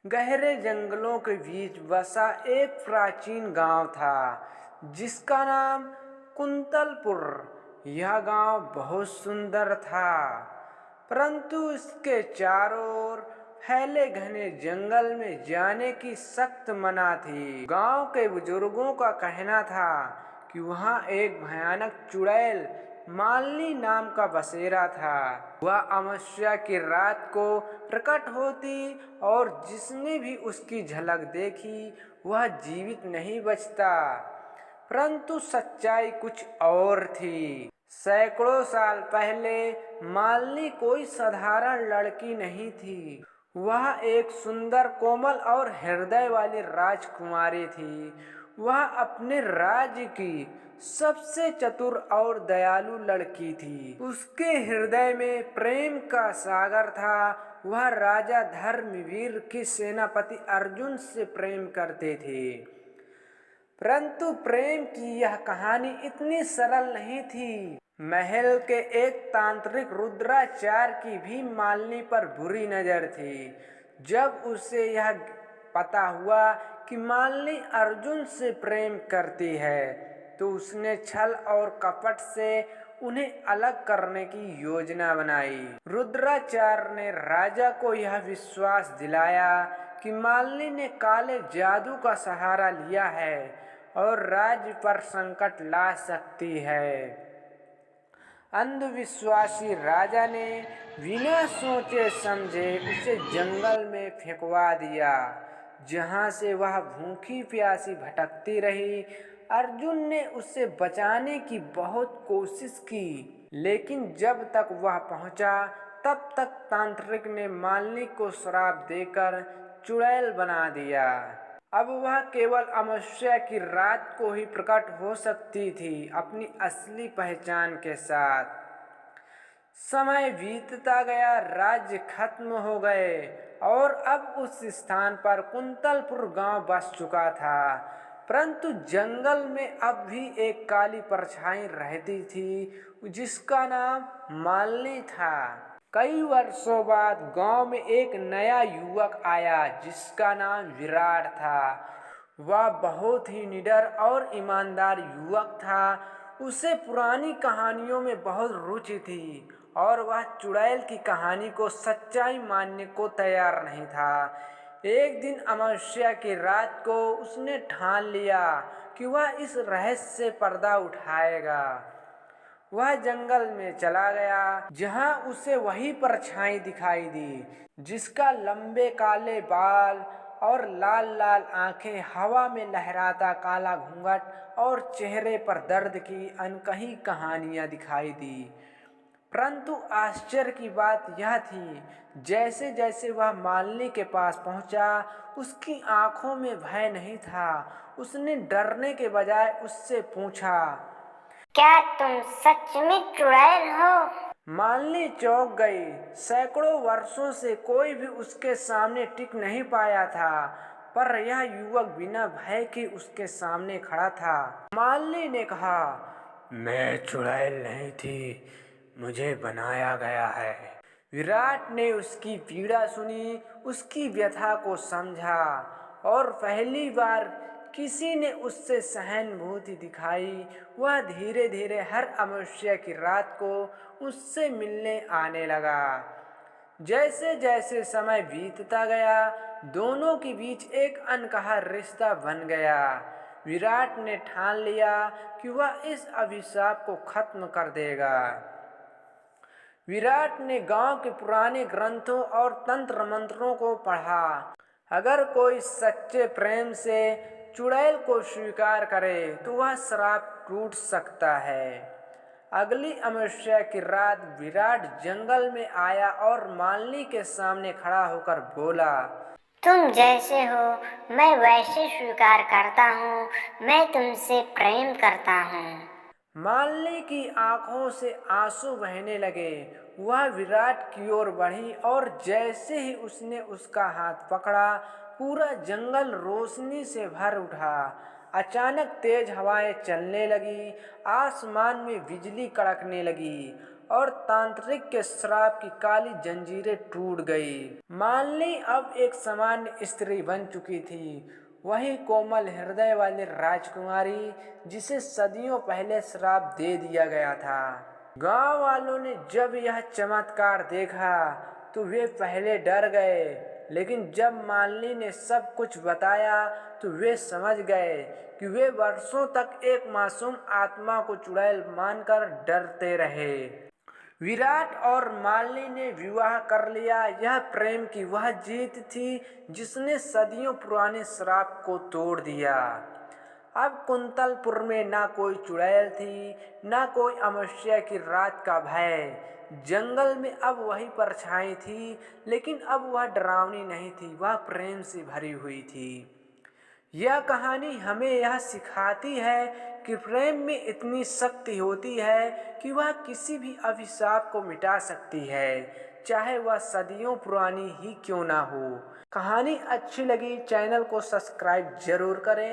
गहरे जंगलों के बीच बसा एक प्राचीन गांव था जिसका नाम कुंतलपुर। यह गांव बहुत सुंदर था, परंतु इसके चारों ओर फैले घने जंगल में जाने की सख्त मना थी। गांव के बुजुर्गों का कहना था कि वहां एक भयानक चुड़ैल मालनी नाम का बसेरा था। वह अमावस्या की रात को प्रकट होती और जिसने भी उसकी झलक देखी वह जीवित नहीं बचता। परंतु सच्चाई कुछ और थी। सैकड़ों साल पहले मालनी कोई साधारण लड़की नहीं थी। वह एक सुंदर, कोमल और हृदय वाली राजकुमारी थी। वह अपने राज्य की सबसे चतुर और दयालु लड़की थी। उसके हृदय में प्रेम का सागर था। वह राजा धर्मवीर के सेनापति अर्जुन से प्रेम करते थे। परंतु प्रेम की यह कहानी इतनी सरल नहीं थी। महल के एक तांत्रिक रुद्राचार्य की भी मालनी पर बुरी नजर थी। जब उसे यह पता हुआ कि मालनी अर्जुन से प्रेम करती है तो उसने छल और कपट से उन्हें अलग करने की योजना बनाई। रुद्राचार्य ने राजा को यह विश्वास दिलाया कि मालनी ने काले जादू का सहारा लिया है और राज्य पर संकट ला सकती है। अंधविश्वासी राजा ने बिना सोचे समझे उसे जंगल में फेंकवा दिया, जहां से वह भूखी प्यासी भटकती रही। अर्जुन ने उसे बचाने की बहुत कोशिश की, लेकिन जब तक वह पहुंचा तब तक तांत्रिक ने मालनी को श्राप देकर चुड़ैल बना दिया। अब वह केवल अमावस्या की रात को ही प्रकट हो सकती थी, अपनी असली पहचान के साथ। समय बीतता गया, राज्य खत्म हो गए और अब उस स्थान पर कुंतलपुर गांव बस चुका था। परंतु जंगल में अब भी एक काली परछाई रहती थी जिसका नाम मालनी था। कई वर्षों बाद गांव में एक नया युवक आया जिसका नाम विराट था। वह बहुत ही निडर और ईमानदार युवक था। उसे पुरानी कहानियों में बहुत रुचि थी और वह चुड़ैल की कहानी को सच्चाई मानने को तैयार नहीं था। एक दिन अमावस्या की रात को उसने ठान लिया कि वह इस रहस्य से पर्दा उठाएगा। वह जंगल में चला गया जहां उसे वही परछाई दिखाई दी जिसका लंबे काले बाल और लाल लाल आंखें, हवा में लहराता काला घूंघट और चेहरे पर दर्द की अनकही कहानियां दिखाई दी। परंतु आश्चर्य की बात यह थी, जैसे जैसे वह मालनी के पास पहुंचा उसकी आंखों में भय नहीं था। उसने डरने के बजाय उससे पूछा, क्या तुम सच में चुड़ैल हो? मालनी चौंक गई। सैकड़ों वर्षों से कोई भी उसके सामने टिक नहीं पाया था, पर यह युवक बिना भय के उसके सामने खड़ा था। मालनी ने कहा, मैं चुड़ैल नहीं थी, मुझे बनाया गया है। विराट ने उसकी पीड़ा सुनी, उसकी व्यथा को समझा और पहली बार किसी ने उससे सहानुभूति दिखाई। वह धीरे धीरे हर अमावस्या की रात को उससे मिलने आने लगा। जैसे जैसे समय बीतता गया दोनों के बीच एक अनकहा रिश्ता बन गया। विराट ने ठान लिया कि वह इस अभिशाप को खत्म कर देगा। विराट ने गांव के पुराने ग्रंथों और तंत्र मंत्रों को पढ़ा। अगर कोई सच्चे प्रेम से चुड़ैल को स्वीकार करे तो वह श्राप टूट सकता है। अगली अमावस्या की रात विराट जंगल में आया और मालनी के सामने खड़ा होकर बोला, तुम जैसे हो मैं वैसे स्वीकार करता हूँ। मैं तुमसे प्रेम करता हूँ। मालनी की आंखों से आंसू बहने लगे। वह विराट की ओर बढ़ी और जैसे ही उसने उसका हाथ पकड़ा पूरा जंगल रोशनी से भर उठा। अचानक तेज हवाएं चलने लगी, आसमान में बिजली कड़कने लगी और तांत्रिक के श्राप की काली जंजीरें टूट गई। मालिनी अब एक सामान्य स्त्री बन चुकी थी, वही कोमल हृदय वाली राजकुमारी जिसे सदियों पहले श्राप दे दिया गया था। गांव वालों ने जब यह चमत्कार देखा तो वे पहले डर गए, लेकिन जब मालिनी ने सब कुछ बताया तो वे समझ गए कि वे वर्षों तक एक मासूम आत्मा को चुड़ैल मानकर डरते रहे। विराट और मालिनी ने विवाह कर लिया। यह प्रेम की वह जीत थी जिसने सदियों पुराने श्राप को तोड़ दिया। अब कुंतलपुर में ना कोई चुड़ैल थी, ना कोई अमावस्या की रात का भय। जंगल में अब वही परछाई थी, लेकिन अब वह डरावनी नहीं थी, वह प्रेम से भरी हुई थी। यह कहानी हमें यह सिखाती है कि प्रेम में इतनी शक्ति होती है कि वह किसी भी अभिशाप को मिटा सकती है, चाहे वह सदियों पुरानी ही क्यों ना हो। कहानी अच्छी लगी, चैनल को सब्सक्राइब जरूर करें।